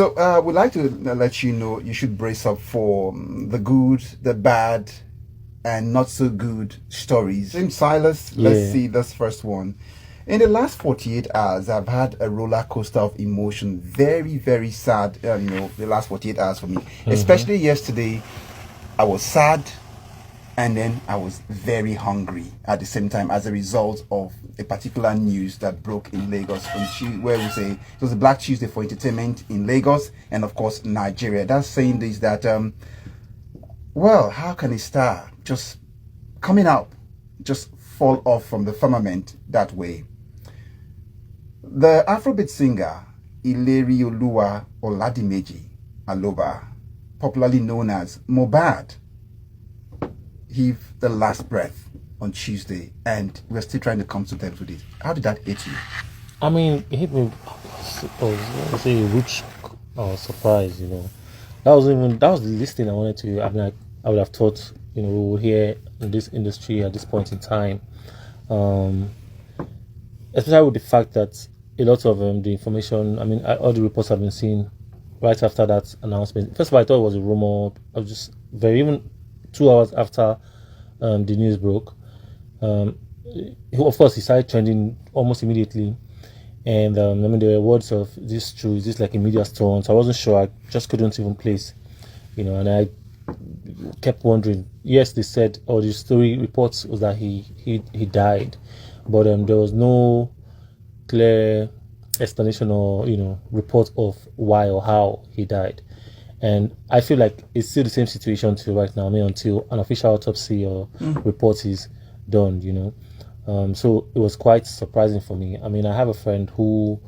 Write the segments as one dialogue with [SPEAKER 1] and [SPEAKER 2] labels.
[SPEAKER 1] So we'd like to let you know you should brace up for the good, the bad, and not so good stories. In Silas, let's see this first one. In the last 48 hours, I've had a roller coaster of emotion. Very, very sad, the last 48 hours for me. Especially yesterday, I was sad, and then I was very hungry at the same time as a result of a particular news that broke in Lagos on where we say it was a Black Tuesday for entertainment in Lagos and of course Nigeria. That's saying this that well, how can a star just coming out just fall off from the firmament that way? The Afrobeat singer Ilerioluwa Oladimeji Aloba, popularly known as Mohbad, heaved the last breath on Tuesday, and we're still trying to come to terms with it. How did that hit you?
[SPEAKER 2] I mean, it hit me. I was a huge surprise. That was the least thing I wanted to. I mean, I would have thought, we were here in this industry at this point in time, especially with the fact that a lot of the information. I mean, all the reports have been seen right after that announcement. First of all, I thought it was a rumor. I was just even 2 hours after the news broke. Of course, he started trending almost immediately, and I mean, there were words of "this true? Is this like a media storm?" So I wasn't sure. I just couldn't even place, and I kept wondering. Yes, they said, or the story reports was that he died, but there was no clear explanation or report of why or how he died. And I feel like it's still the same situation till right now. I mean, until an official autopsy or report is done, So it was quite surprising for me. I mean, I have a friend who,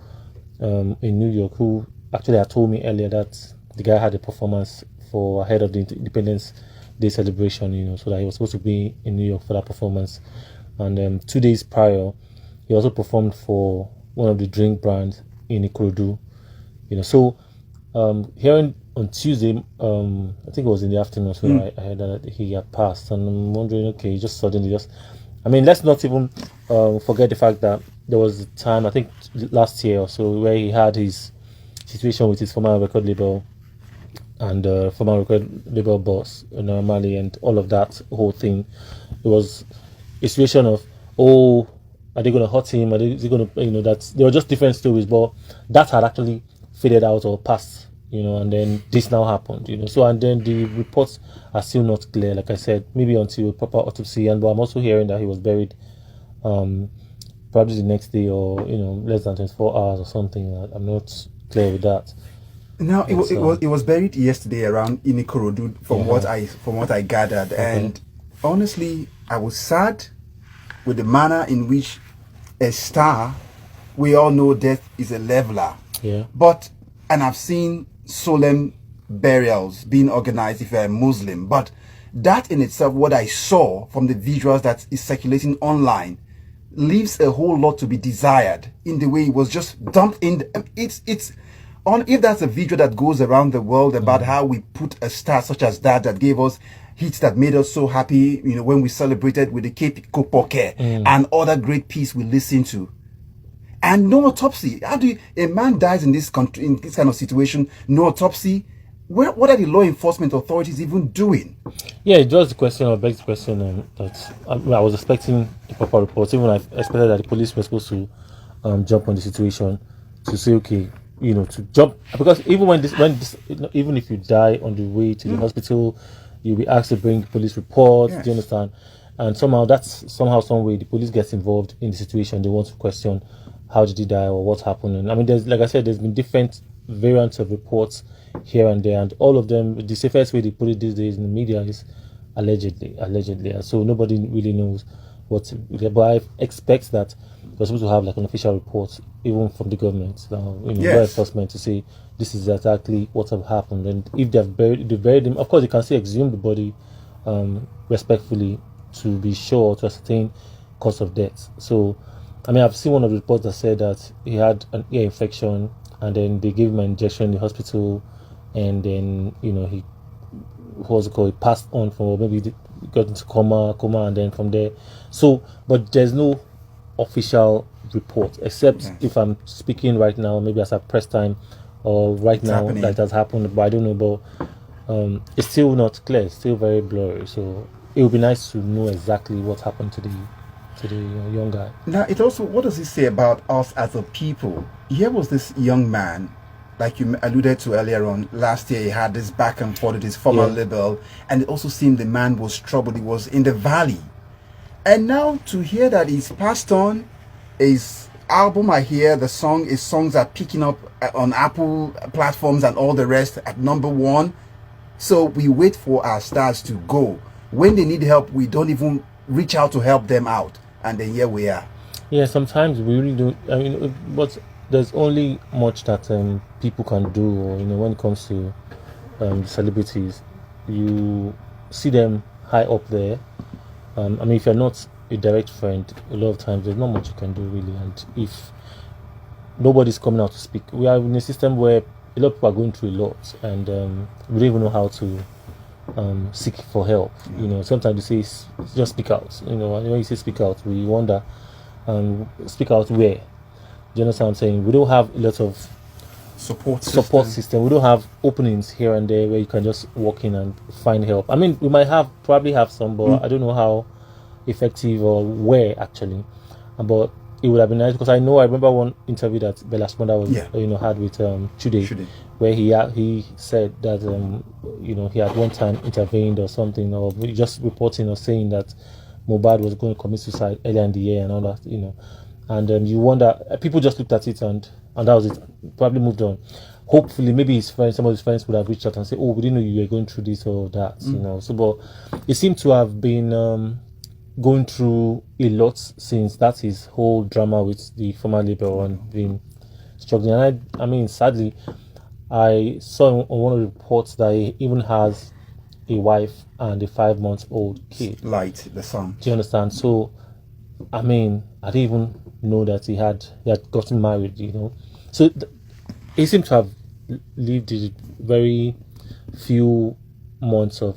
[SPEAKER 2] in New York, who actually had told me earlier that the guy had a performance for ahead of the Independence Day celebration, so that he was supposed to be in New York for that performance. And 2 days prior, he also performed for one of the drink brands in Ikorodu, So hearing on Tuesday, I think it was in the afternoon, so I heard that he had passed, and I'm wondering, okay, just suddenly, I mean, let's not even forget the fact that there was a time, I think last year or so, where he had his situation with his former record label and former record label boss, normally, and all of that whole thing. It was a situation of, are they going to hurt him? Are they going to, that there were just different stories, but that had actually faded out or passed. And then this now happened, So, and then the reports are still not clear, like I said, maybe until a proper autopsy. But I'm also hearing that he was buried probably the next day or, less than 24 hours or something. I'm not clear with that.
[SPEAKER 1] Now, it was buried yesterday around Inikorodu, from what I gathered. Okay. And honestly, I was sad with the manner in which a star, we all know death is a leveler.
[SPEAKER 2] Yeah.
[SPEAKER 1] And I've seen solemn burials being organized if you're a Muslim, but that in itself, what I saw from the visuals that is circulating online, leaves a whole lot to be desired in the way it was just dumped in. If that's a video that goes around the world about how we put a star such as that gave us hits that made us so happy, when we celebrated with the Cape Kopoke and other great piece we listened to. And no autopsy. How do a man dies in this country, in this kind of situation, no autopsy? What are the law enforcement authorities even doing?
[SPEAKER 2] Yeah, it was the question, or begs the question that I was expecting the proper reports. Even I expected that the police were supposed to jump on the situation to say, okay, to jump, because even if you die on the way to the hospital, you'll be asked to bring police reports. Yes. Do you understand? And some way, the police gets involved in the situation. They want to question how did he die or what happened. And I mean, like I said, there's been different variants of reports here and there, and all of them, the safest way they put it these days in the media is allegedly. So nobody really knows what. But I expect that we're supposed to have like an official report, even from the government, law enforcement, to say this is exactly what have happened. And if they buried him, of course, they can still exhume the body respectfully to be sure to ascertain cause of death. So, I mean, I've seen one of the reports that said that he had an ear infection, and then they gave him an injection in the hospital, and then he passed on from, maybe he got into coma, and then from there. So, but there's no official report, except if I'm speaking right now, maybe as a press time or right now
[SPEAKER 1] happening.
[SPEAKER 2] that has happened, but I don't know. But it's still not clear. It's still very blurry. So it would be nice to know exactly what happened to the young guy.
[SPEAKER 1] Now, it also, what does it say about us as a people? Here was this young man, like you alluded to earlier on. Last year, he had this back and forth with his former label, and it also seemed the man was troubled. He was in the valley, and now to hear that he's passed on, his album, I hear his songs are picking up on Apple platforms and all the rest at #1. So we wait for our stars to go. When they need help, we don't even reach out to help them out. And then here we are.
[SPEAKER 2] Yeah, sometimes we really do. I mean, but there's only much that people can do. Or, when it comes to celebrities, you see them high up there. I mean, if you're not a direct friend, a lot of times there's not much you can do really. And if nobody's coming out to speak, we are in a system where a lot of people are going through a lot, and we don't even know how to seek for help. Sometimes you say just speak out. When you say speak out, we wonder, speak out where? Do you understand what I'm saying? We don't have a lot of
[SPEAKER 1] support
[SPEAKER 2] system. We don't have openings here and there where you can just walk in and find help. I mean, we might probably have some, but I don't know how effective or where actually. But it would have been nice, because I remember one interview that Bella Sponda was had with Chude, where he said that he had one time intervened or something, or just reporting or saying that Mohbad was going to commit suicide earlier in the year and all that, and you wonder, people just looked at it and that was it, probably moved on. Hopefully, maybe some of his friends would have reached out and say, "Oh, we didn't know you were going through this or that," So, but it seemed to have been going through a lot since that his whole drama with the former label and been struggling. And I mean, sadly, I saw on one of the reports that he even has a wife and a 5-month-old kid.
[SPEAKER 1] Light, the son.
[SPEAKER 2] Do you understand? So, I mean, I didn't even know that he had gotten married. So he seemed to have lived a very few months of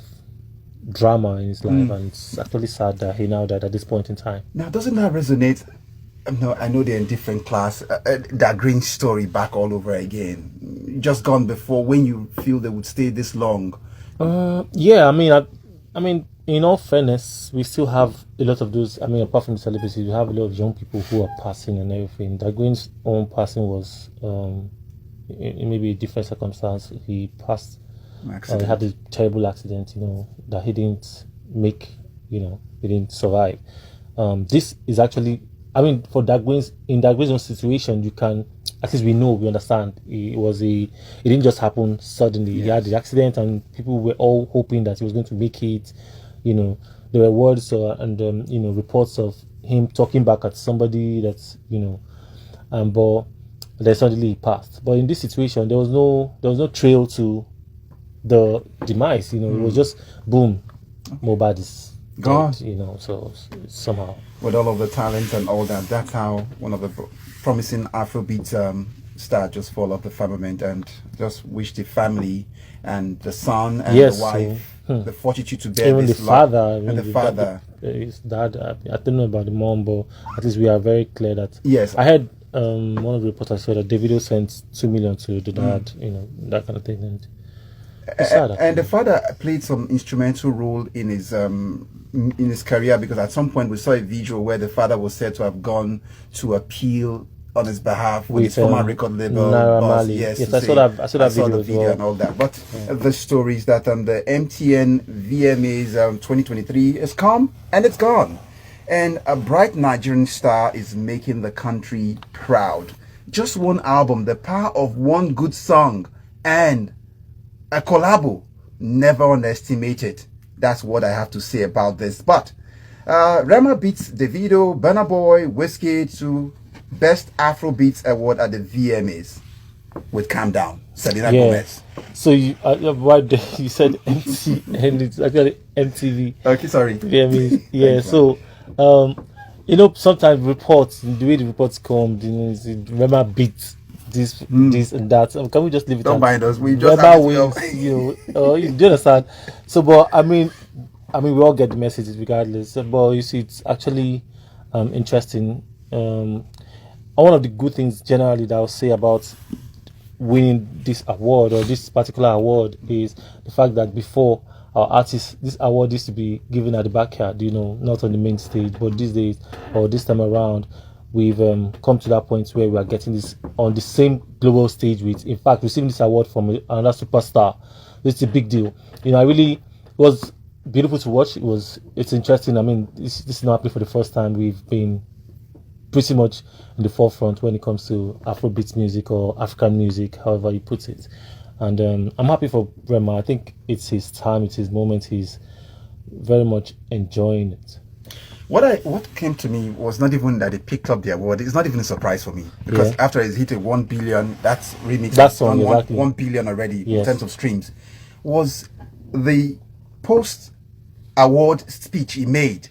[SPEAKER 2] drama in his life, and it's actually sad that he now died at this point in time.
[SPEAKER 1] Now, doesn't that resonate? No, I know they're in different class. That Green story back all over again. Just gone before, when you feel they would stay this long.
[SPEAKER 2] Yeah, I mean, in all fairness, we still have a lot of those. I mean, apart from the celebrities, we have a lot of young people who are passing and everything. That Green's own passing was in maybe a different circumstance. He passed. He had a terrible accident, that he didn't make, he didn't survive. This is actually, I mean, for in Dagwin's own situation, you can, at least we understand. It didn't just happen suddenly. Yes. He had the accident, and people were all hoping that he was going to make it. There were words and reports of him talking back at somebody that's, but then suddenly he passed. But in this situation, there was no trail to the demise. It was just boom, Mohbad is
[SPEAKER 1] gone.
[SPEAKER 2] Dead, so somehow
[SPEAKER 1] with all of the talent and all that, that's how one of the promising Afrobeat star just fall off the firmament. And just wish the family and the son and the wife the fortitude to bear
[SPEAKER 2] even
[SPEAKER 1] this
[SPEAKER 2] the father.
[SPEAKER 1] And the father,
[SPEAKER 2] his dad. I don't know about the mom, but at least we are very clear that.
[SPEAKER 1] Yes,
[SPEAKER 2] I heard one of the reporters said that Davido sent 2 million to the dad, that kind of thing. And
[SPEAKER 1] the father played some instrumental role in his career, because at some point we saw a visual where the father was said to have gone to appeal on his behalf with his former record label.
[SPEAKER 2] Yes, I saw the video
[SPEAKER 1] and all that. But the story is that the MTN VMAs 2023 is come and it's gone, and a bright Nigerian star is making the country proud. Just one album, the power of one good song, and a collabo, never underestimated. That's what I have to say about this. But Rema beats Davido, Burna Boy, Whiskey to Best Afrobeats Award at the VMAs with Calm Down, Selena Gomez.
[SPEAKER 2] So you said MT, and it's actually MTV.
[SPEAKER 1] Okay, sorry.
[SPEAKER 2] VMAs. Yeah. So sometimes reports, the way the reports come, Rema beats this and that. Can we just leave it?
[SPEAKER 1] Don't mind us. We just have
[SPEAKER 2] wins, you understand? So, but I mean, we all get the messages regardless. So, but you see, it's actually interesting. One of the good things generally that I'll say about winning this award or this particular award is the fact that before our artists, this award used to be given at the backyard, not on the main stage. But these days, or this time around, we've come to that point where we are getting this on the same global stage with, in fact, receiving this award from another superstar. It's a big deal. I really, it was beautiful to watch. It's interesting. I mean, this is not happening for the first time. We've been pretty much in the forefront when it comes to Afrobeats music or African music, however you put it. And I'm happy for Rema. I think it's his time, it's his moment. He's very much enjoying it.
[SPEAKER 1] What came to me was not even that he picked up the award. It's not even a surprise for me because after he's hit a 1 billion, that's remix. That's on exactly. 1 billion already in terms of streams. Was the post award speech he made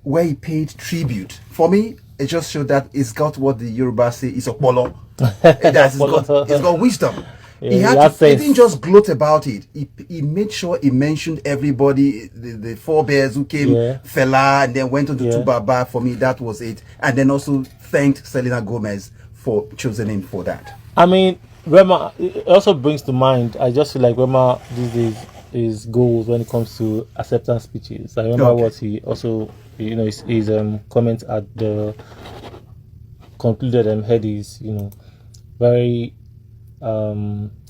[SPEAKER 1] where he paid tribute. For me, it just showed that he's got what the Yoruba say is a polo. He's got wisdom. He didn't just gloat about it. He made sure he mentioned everybody, the forebears who came, Fela, and then went on to Tubaba. For me, that was it. And then also thanked Selena Gomez for choosing him for that.
[SPEAKER 2] I mean, Rema, it also brings to mind, I just feel like Rema these days is goals when it comes to acceptance speeches. I remember what he also, his comment at the concluded headies, very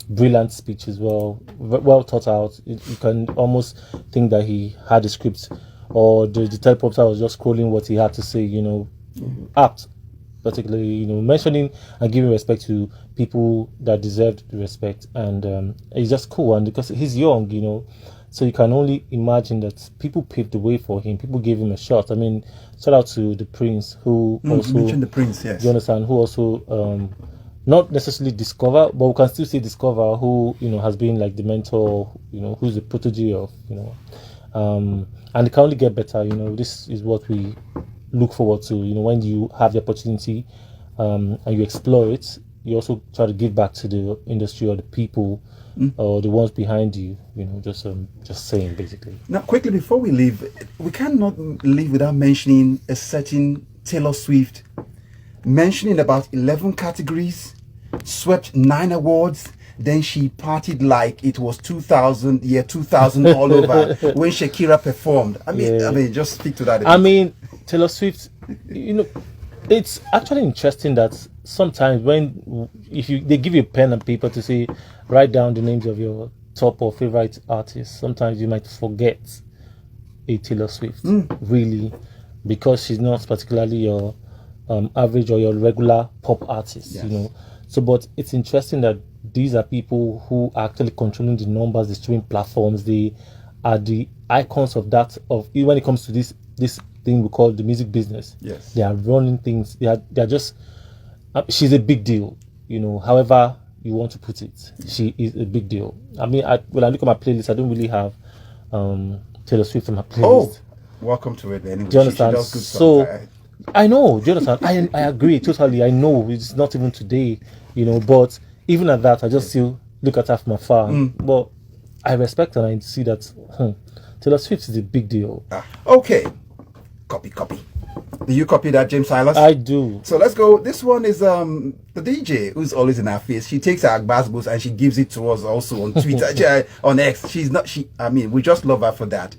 [SPEAKER 2] brilliant speech as well, well thought out. You can almost think that he had a script, or the teleprompter was just scrolling what he had to say. Apt, particularly mentioning and giving respect to people that deserved the respect, and it's just cool. And because he's young, so you can only imagine that people paved the way for him. People gave him a shot. I mean, shout out to the Prince, who also
[SPEAKER 1] mentioned the Prince. Yes,
[SPEAKER 2] you understand? Who also not necessarily discover, but we can still say discover, who has been like the mentor, who's the protege of, and it can only get better. This is what we look forward to. When you have the opportunity and you explore it, you also try to give back to the industry or the people or the ones behind you. Just saying basically.
[SPEAKER 1] Now, quickly before we leave, we cannot leave without mentioning a certain Taylor Swift, mentioning about 11 categories, swept 9 awards. Then she partied like it was 2000 all over when Shakira performed. I mean, just speak to that.
[SPEAKER 2] I mean, Taylor Swift, it's actually interesting that sometimes they give you a pen and paper to say, write down the names of your top or favorite artists, sometimes you might forget a Taylor Swift, really, because she's not particularly your average or your regular pop artist, So, but it's interesting that these are people who are actually controlling the numbers, the streaming platforms. They are the icons of that. When it comes to this thing we call the music business.
[SPEAKER 1] Yes,
[SPEAKER 2] they are running things. They are just. She's a big deal. However you want to put it, she is a big deal. I mean, when I look at my playlist, I don't really have Taylor Swift on my playlist.
[SPEAKER 1] Oh, welcome to it. Anyway,
[SPEAKER 2] do you understand? I know, do you understand? I agree totally. I know it's not even today, but even at that, I just still look at her from afar. But I respect her and I see that Taylor Swift is a big deal.
[SPEAKER 1] Okay, copy. Do you copy that, James Silas?
[SPEAKER 2] I do.
[SPEAKER 1] So let's go. This one is the DJ who's always in our face. She takes her Agbas and she gives it to us also on Twitter, on X. I mean, we just love her for that.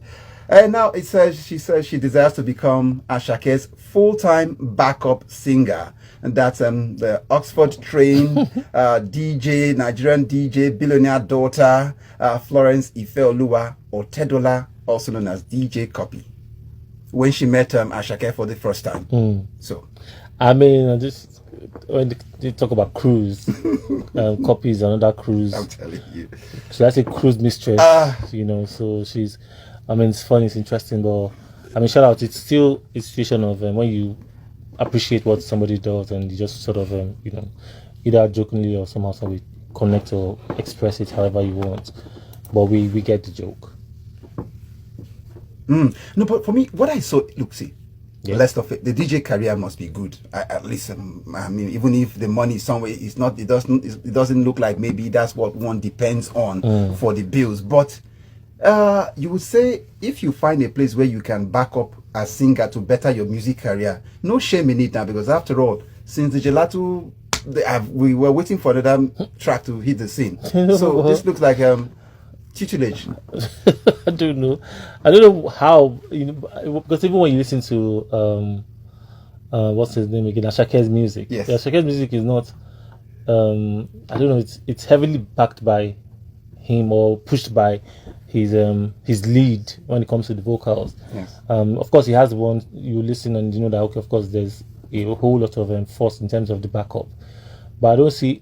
[SPEAKER 1] And now she says she desires to become Asake's full-time backup singer. And that's the Oxford-trained DJ, Nigerian DJ, billionaire daughter, Florence Ifeoluwa Otedola, also known as DJ Cuppy, when she met Asake for the first time. So,
[SPEAKER 2] I mean, just when they talk about cruise, Cuppy is another cruise.
[SPEAKER 1] I'm telling you.
[SPEAKER 2] So that's a cruise mistress, so she's... I mean, it's funny, it's interesting, but I mean, shout out. It's still a situation of when you appreciate what somebody does and you just sort of, either jokingly or somehow connect or express it however you want. But we get the joke.
[SPEAKER 1] No, but for me, what I saw, look, see, less of it, the DJ career must be good. At least, I mean, even if the money somewhere is not, it doesn't look like maybe that's what one depends on for the bills, but. You would say if you find a place where you can back up a singer to better your music career, no shame in it now, because after all, since the Gelato we were waiting for another track to hit the scene. So this looks like tutelage.
[SPEAKER 2] I don't know. I don't know how, because even when you listen to what's his name again, Asake's music.
[SPEAKER 1] Yes.
[SPEAKER 2] Asake's music is not. I don't know. It's heavily backed by him or pushed by his lead when it comes to the vocals.
[SPEAKER 1] Yes.
[SPEAKER 2] Of course, he has one. You listen and you know that okay. Of course, there's a whole lot of force in terms of the backup. But I don't see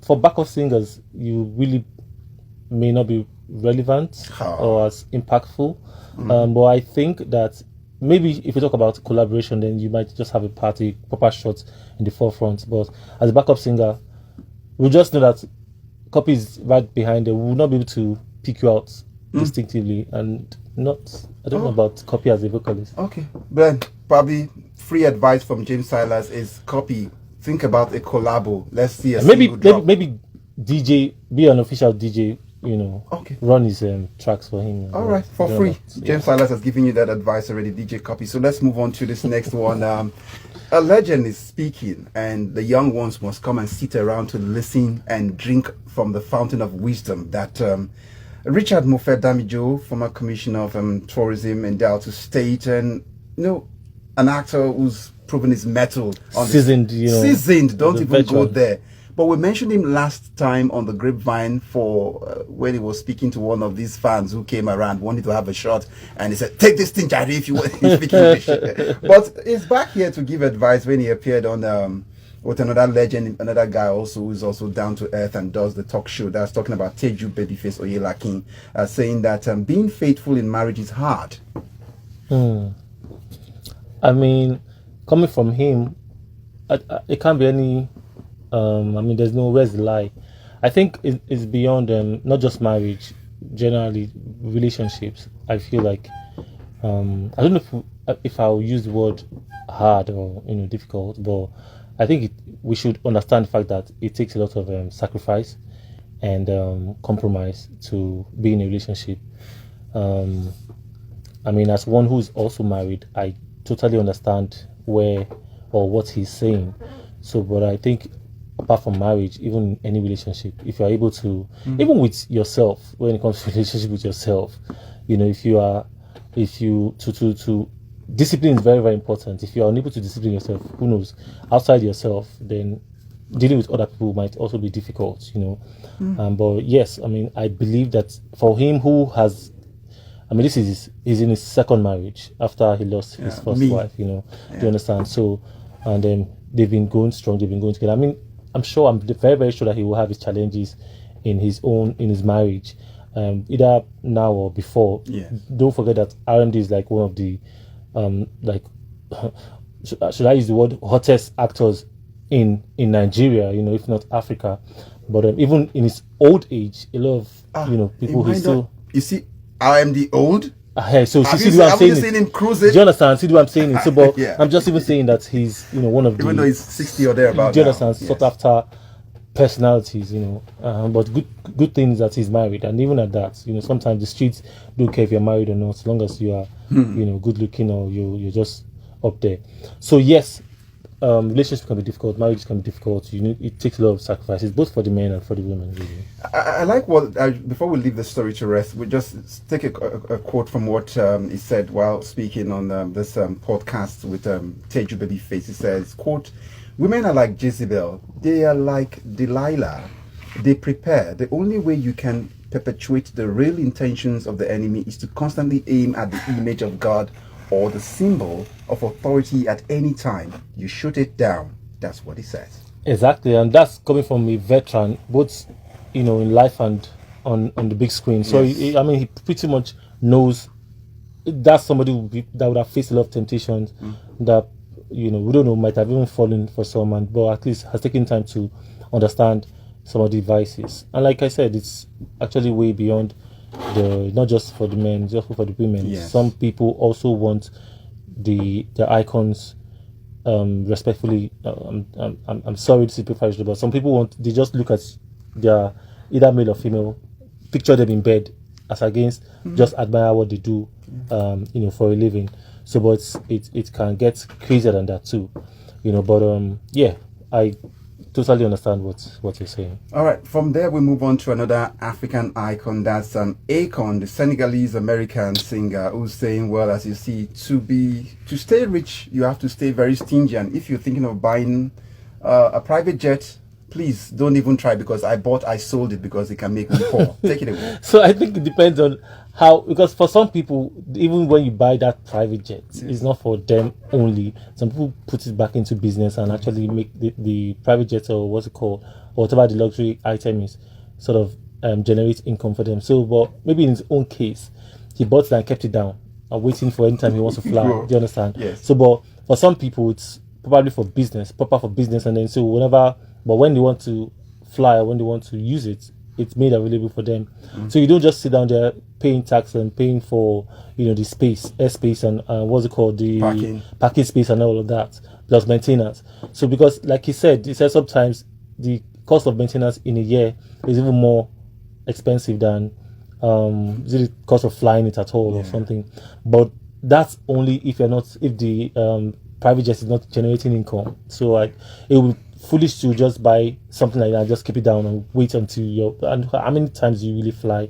[SPEAKER 2] for backup singers, you really may not be relevant or as impactful. But I think that maybe if we talk about collaboration, then you might just have a proper shot in the forefront. But as a backup singer, we just know that Cuppy is right behind there. We will not be able to pick you out distinctively and not. I don't know about Cuppy as a vocalist.
[SPEAKER 1] Okay, then probably free advice from James Silas is Cuppy. Think about a collabo. Let's see a
[SPEAKER 2] maybe DJ, be an official DJ.
[SPEAKER 1] Okay.
[SPEAKER 2] Run his tracks for him.
[SPEAKER 1] All right, for free. James Silas has given you that advice already, DJ Cuppy. So let's move on to this next one. A legend is speaking, and the young ones must come and sit around to listen and drink from the fountain of wisdom that Richard Mofe-Damijo, former commissioner of tourism in Delta State, and an actor who's proven his mettle on
[SPEAKER 2] seasoned.
[SPEAKER 1] Seasoned. Don't even go there. But we mentioned him last time on the grapevine for when he was speaking to one of these fans who came around, wanted to have a shot, and he said, "Take this thing, Jari, if you want to speak English." But he's back here to give advice when he appeared on with another legend, another guy also who's also down to earth and does the talk show. That's talking about Teju Babyface Oyelakin, saying that being faithful in marriage is hard.
[SPEAKER 2] I mean, coming from him, it can't be any. There's where's the lie. I think it's beyond not just marriage, generally relationships. I feel like I don't know if I'll use the word hard or difficult, but I think we should understand the fact that it takes a lot of sacrifice and compromise to be in a relationship. As one who's also married, I totally understand where or what he's saying. So, but I think apart from marriage, even in any relationship, if you're able to, even with yourself, when it comes to relationship with yourself, to discipline is very, very important. If you are unable to discipline yourself, who knows, outside yourself, then dealing with other people might also be difficult, but yes, I believe that for him who has, he's in his second marriage after he lost his first wife, do you understand? So, and then they've been going strong, they've been going together. I'm very, very sure that he will have his challenges in his marriage, either now or before.
[SPEAKER 1] Yes.
[SPEAKER 2] Don't forget that RMD is like one of the, should I use the word hottest actors in Nigeria, if not Africa. But even in his old age, a lot of, people who still...
[SPEAKER 1] You see, RMD old?
[SPEAKER 2] So
[SPEAKER 1] have
[SPEAKER 2] see
[SPEAKER 1] you,
[SPEAKER 2] what I'm saying?
[SPEAKER 1] Seen him cruising?
[SPEAKER 2] Do you understand? See what I'm saying? So, but
[SPEAKER 1] yeah.
[SPEAKER 2] I'm just even saying that he's, one of
[SPEAKER 1] even though he's 60 or thereabouts.
[SPEAKER 2] Do you understand? Yes. Sought after personalities, but good things that he's married, and even at that, sometimes the streets don't care if you're married or not, as long as you are, good looking or you're just up there. So yes, relationships can be difficult, marriage can be difficult. It takes a lot of sacrifices, both for the men and for the women. Really.
[SPEAKER 1] I like what before we leave the story to rest, we just take a quote from what he said while speaking on this podcast with Teju Babyface. He says, quote, "Women are like Jezebel. They are like Delilah. They prepare. The only way you can perpetuate the real intentions of the enemy is to constantly aim at the image of God or the symbol of authority at any time. You shoot it down." That's what he says. Exactly,
[SPEAKER 2] and that's coming from a veteran, both in life and on the big screen. So yes. He pretty much knows that's somebody that would have faced a lot of temptations that we don't know, might have even fallen for someone, but at least has taken time to understand some of the vices. And like I said, it's actually way beyond not just for the men, just for the women.
[SPEAKER 1] Yes.
[SPEAKER 2] Some people also want the icons. Respectfully, I'm sorry to simplify it, but some people they just look at their either male or female, picture them in bed, as against just admire what they do, for a living. So, but it can get crazier than that too, But I totally understand what you're saying.
[SPEAKER 1] All right, from there we move on to another African icon. That's Akon, the Senegalese American singer, who's saying, well, as you see, to stay rich, you have to stay very stingy. And if you're thinking of buying a private jet, please don't even try, because I sold it because it can make me poor. Take it away.
[SPEAKER 2] So I think it depends on how, because for some people, even when you buy that private jet, it's not for them only. Some people put it back into business and actually make the private jet, or what's it called, or whatever the luxury item is, sort of generate income for them. So, but maybe in his own case, he bought it and kept it down and waiting for any time he wants to fly. Do you understand?
[SPEAKER 1] Yes.
[SPEAKER 2] So, but for some people, it's probably for business, proper for business, and then so whenever, but when they want to fly or when they want to use it, it's made available for them. So you don't just sit down there paying tax and paying for, you know, the space, airspace, and what's it called, the parking space and all of that, plus maintenance. So because, like he said sometimes the cost of maintenance in a year is even more expensive than the cost of flying it at all or something. But that's only if the private jet is not generating income. So like, it would be foolish to just buy something like that, just keep it down and wait until and how many times do you really fly?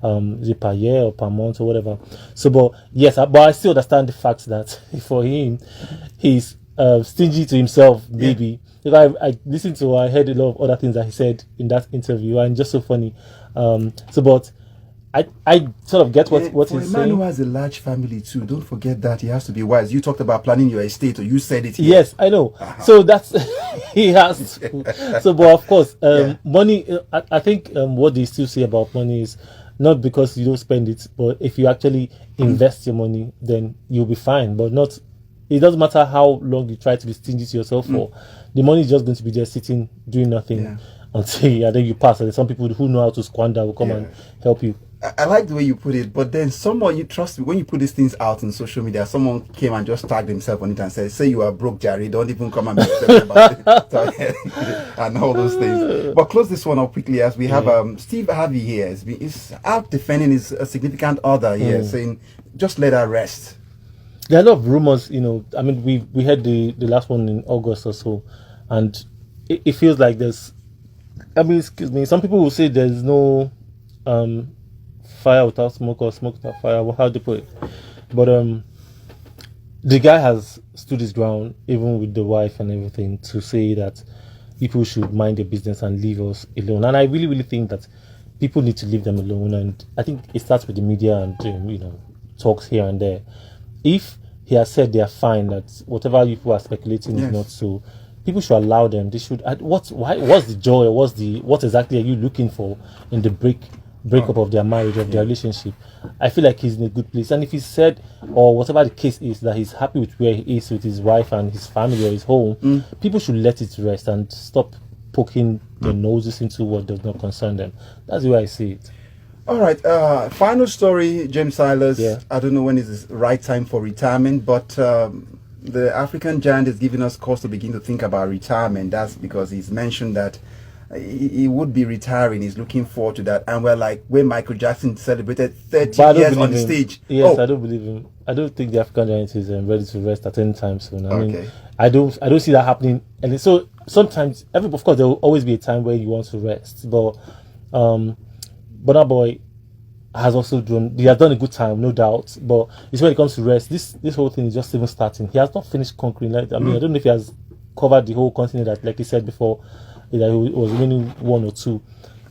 [SPEAKER 2] Is it per year or per month or whatever? So, but yes, but I still understand the fact that for him, he's stingy to himself, maybe. Because I heard a lot of other things that he said in that interview, and just so funny. But I sort of get what he's saying. For a man
[SPEAKER 1] who has a large family too, don't forget that he has to be wise. You talked about planning your estate, or you said it here.
[SPEAKER 2] Yes, I know. So that's he has to. So, but of course, money. I think what they still say about money is not because you don't spend it, but if you actually invest your money, then you'll be fine. But not. It doesn't matter how long you try to be stingy to yourself for. The money is just going to be there sitting, doing nothing until then you pass. And there's some people who know how to squander will come and help you.
[SPEAKER 1] I like the way you put it, but then someone, you trust me, when you put these things out in social media, someone came and just tagged himself on it and said, say you are broke, Jerry, don't even come and make yourself about it. And all those things. But close this one up quickly, as we have Steve Harvey here. He's out defending his significant other here, saying, just let her rest.
[SPEAKER 2] There are a lot of rumors, you know. I mean, we had the last one in August or so, and it feels like there's, I mean, excuse me, some people will say there's no fire without smoke, or smoke without fire. How do you put it? But the guy has stood his ground, even with the wife and everything, to say that people should mind their business and leave us alone. And I really, really think that people need to leave them alone. And I think it starts with the media and you know, talks here and there. If he has said they are fine, that whatever people are speculating is not so, people should allow them. They should. What's the joy, or what exactly are you looking for in the breakup of their marriage, of their relationship? I feel like he's in a good place, and if he said, or whatever the case is, that he's happy with where he is with his wife and his family or his home, people should let it rest and stop poking their noses into what does not concern them. That's the way I see it.
[SPEAKER 1] All right, final story, James Silas. I don't know when is the right time for retirement, but the African giant is giving us cause to begin to think about retirement. That's because he's mentioned that he would be retiring. He's looking forward to that. And we're like, when Michael Jackson celebrated 30 years on the stage.
[SPEAKER 2] Yes, I don't believe him. I don't think the African giant is ready to rest at any time soon. I mean, I don't see that happening. And so sometimes, of course, there will always be a time where you want to rest. But Burna Boy has also he has done a good time, no doubt. But it's when it comes to rest, this whole thing is just even starting. He has not finished conquering. I mean, I don't know if he has covered the whole continent, that, like he said before, that he was winning one or two.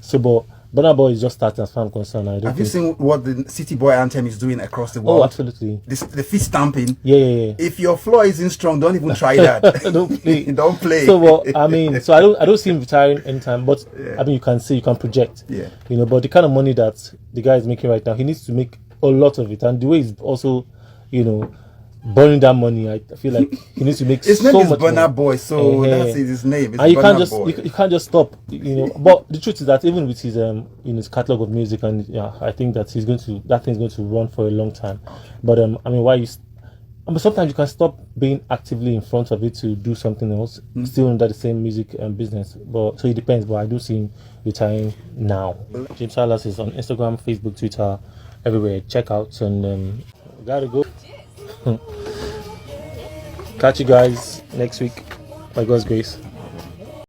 [SPEAKER 2] So, but Burna Boy is just starting, as far as I'm concerned.
[SPEAKER 1] Have you seen what the City Boy anthem is doing across the world?
[SPEAKER 2] Oh, absolutely.
[SPEAKER 1] The feet stamping.
[SPEAKER 2] Yeah.
[SPEAKER 1] If your floor isn't strong, don't even try that.
[SPEAKER 2] Don't play.
[SPEAKER 1] Don't play.
[SPEAKER 2] So, well, I mean, so I don't see him retiring anytime. But I mean, you can project.
[SPEAKER 1] Yeah.
[SPEAKER 2] You know, but the kind of money that the guy is making right now, he needs to make a lot of it. And the way he's also, you know, burning that money, I feel like he needs to make
[SPEAKER 1] his
[SPEAKER 2] so
[SPEAKER 1] name is
[SPEAKER 2] much
[SPEAKER 1] Burna
[SPEAKER 2] money.
[SPEAKER 1] Boy, so that's his name. It's
[SPEAKER 2] and you can't
[SPEAKER 1] Boy.
[SPEAKER 2] you can't just stop, you know. But the truth is that even with his in his catalog of music, and I think that that thing's going to run for a long time. But I mean, sometimes you can stop being actively in front of it to do something else, still under the same music business. But so it depends. But I do see him retiring now. James Silas is on Instagram, Facebook, Twitter, everywhere. Check out, and gotta go. Catch you guys next week, by God's grace.